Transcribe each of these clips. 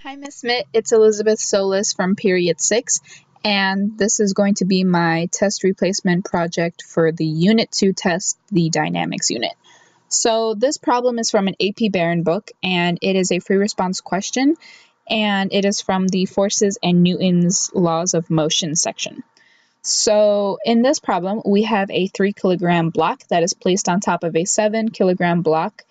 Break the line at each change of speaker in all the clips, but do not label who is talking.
Hi, Miss Smit. It's Elizabeth Solis from Period 6, and this is going to be my test replacement project for the Unit 2 test, the Dynamics unit. So this problem is from an AP Barron book, and it is a free response question, and it is from the Forces and Newton's Laws of Motion section. So in this problem, we have a 3 kilogram block that is placed on top of a 7 kilogram block,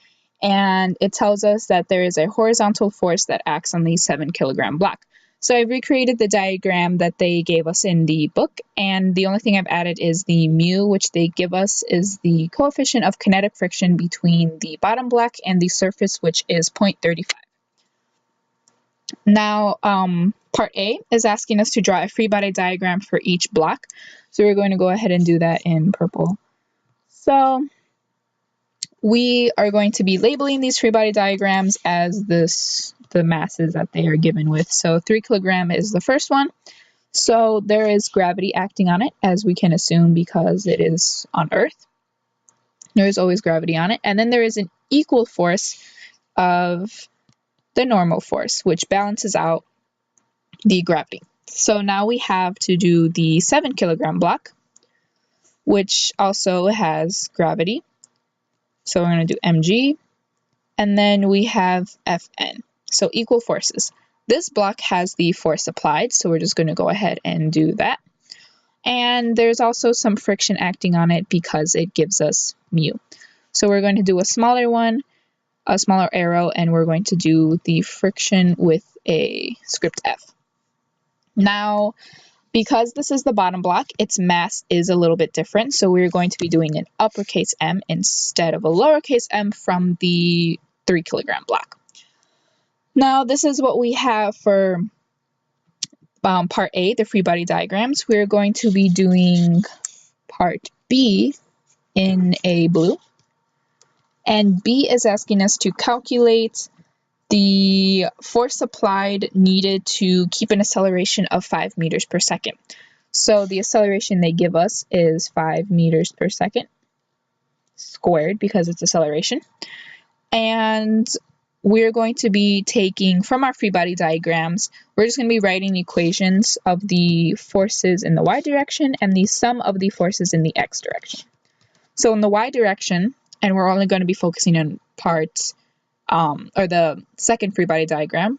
and it tells us that there is a horizontal force that acts on the 7 kilogram block. So I've recreated the diagram that they gave us in the book, and the only thing I've added is the mu, which they give us is the coefficient of kinetic friction between the bottom block and the surface, which is 0.35. Now, part A is asking us to draw a free body diagram for each block. So we're going to go ahead and do that in purple. So we are going to be labeling these free body diagrams as the masses that they are given with. So 3 kilogram is the first one. So there is gravity acting on it, as we can assume because it is on Earth. There is always gravity on it. And then there is an equal force of the normal force, which balances out the gravity. So now we have to do the 7 kilogram block, which also has gravity. So we're going to do mg, and then we have Fn, so equal forces. This block has the force applied, so we're just going to go ahead and do that. And there's also some friction acting on it because it gives us mu. So we're going to do a smaller one, a smaller arrow, and we're going to do the friction with a script F. Now, because this is the bottom block, its mass is a little bit different, so we're going to be doing an uppercase M instead of a lowercase m from the 3 kilogram block. Now, this is what we have for part A, the free body diagrams. We're going to be doing part B in a blue, and B is asking us to calculate the force applied needed to keep an acceleration of 5 meters per second. So the acceleration they give us is 5 meters per second squared because it's acceleration. And we're going to be taking from our free body diagrams, we're just going to be writing equations of the forces in the y direction and the sum of the forces in the x direction. So in the y direction, and we're only going to be focusing on parts or the second free body diagram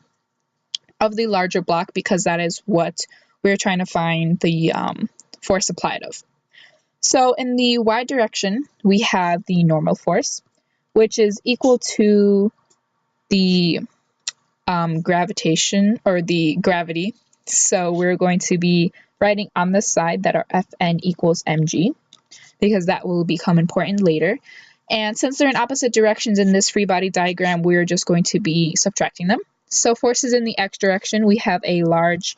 of the larger block because that is what we're trying to find the force applied of. So in the y direction, we have the normal force, which is equal to the gravitation or the gravity. So we're going to be writing on this side that our Fn equals mg because that will become important later. And since they're in opposite directions in this free body diagram, we're just going to be subtracting them. So forces in the x direction, we have a large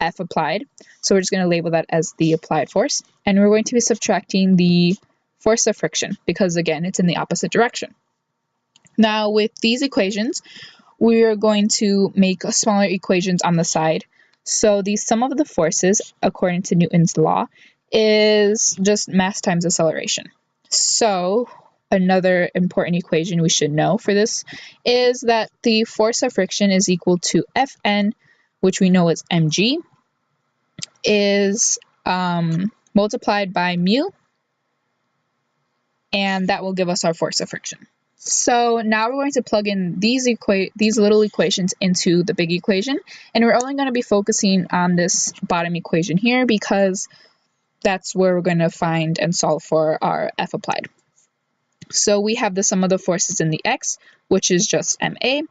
F applied. So we're just going to label that as the applied force. And we're going to be subtracting the force of friction because, again, it's in the opposite direction. Now, with these equations, we are going to make smaller equations on the side. So the sum of the forces, according to Newton's law, is just mass times acceleration. So another important equation we should know for this is that the force of friction is equal to Fn, which we know is mg, is multiplied by mu, and that will give us our force of friction. So now we're going to plug in these little equations into the big equation, and we're only going to be focusing on this bottom equation here because that's where we're going to find and solve for our F applied. So we have the sum of the forces in the x, which is just ma,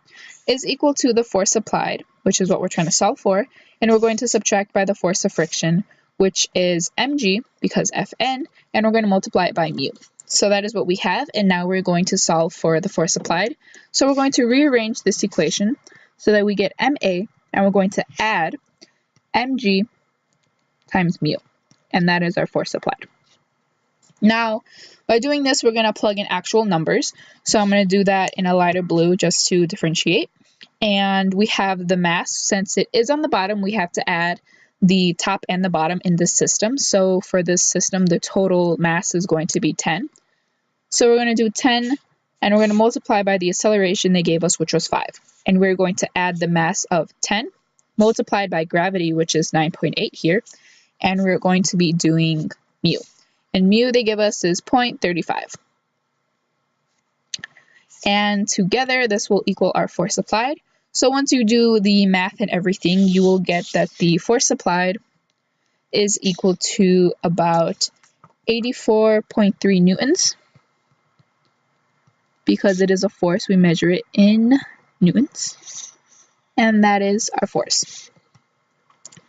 is equal to the force applied, which is what we're trying to solve for, and we're going to subtract by the force of friction, which is mg, because Fn, and we're going to multiply it by mu. So that is what we have, and now we're going to solve for the force applied. So we're going to rearrange this equation so that we get ma, and we're going to add mg times mu, and that is our force applied. Now, by doing this, we're going to plug in actual numbers. So I'm going to do that in a lighter blue just to differentiate. And we have the mass. Since it is on the bottom, we have to add the top and the bottom in this system. So for this system, the total mass is going to be 10. So we're going to do 10 and we're going to multiply by the acceleration they gave us, which was 5. And we're going to add the mass of 10 multiplied by gravity, which is 9.8 here, and we're going to be doing mu. And mu they give us is 0.35. And together this will equal our force applied. So once you do the math and everything, you will get that the force applied is equal to about 84.3 newtons. Because it is a force, we measure it in newtons. And that is our force.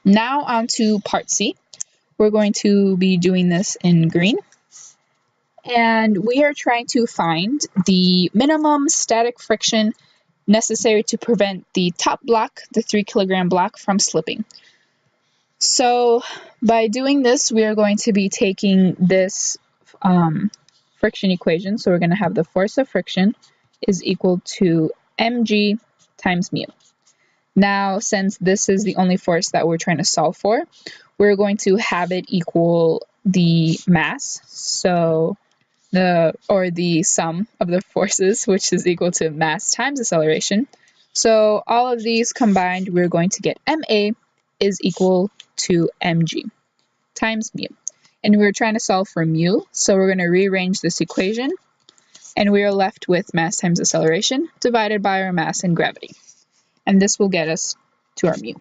Now on to part C. We're going to be doing this in green. And we are trying to find the minimum static friction necessary to prevent the top block, the 3 kilogram block, from slipping. So by doing this, we are going to be taking this friction equation. So we're going to have the force of friction is equal to mg times mu. Now, since this is the only force that we're trying to solve for, we're going to have it equal the mass, so the sum of the forces, which is equal to mass times acceleration. So all of these combined, we're going to get ma is equal to mg times mu. And we're trying to solve for mu, so we're going to rearrange this equation, and we are left with mass times acceleration divided by our mass and gravity. And this will get us to our mu.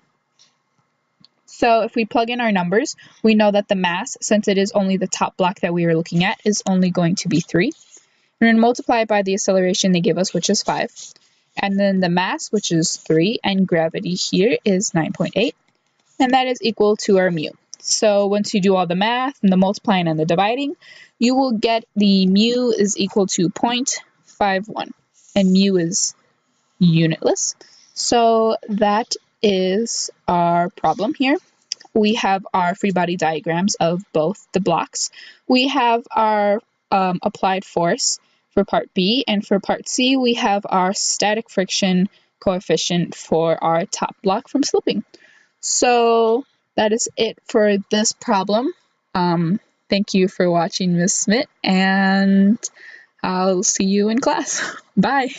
So if we plug in our numbers, we know that the mass, since it is only the top block that we are looking at, is only going to be 3. We're going to multiply it by the acceleration they give us, which is 5. And then the mass, which is 3, and gravity here is 9.8. And that is equal to our mu. So once you do all the math and the multiplying and the dividing, you will get the mu is equal to 0.51. And mu is unitless. So that is our problem here. We have our free body diagrams of both the blocks. We have our applied force for part B, and for part C, we have our static friction coefficient for our top block from slipping. So that is it for this problem. Thank you for watching, Ms. Smit, and I'll see you in class. Bye.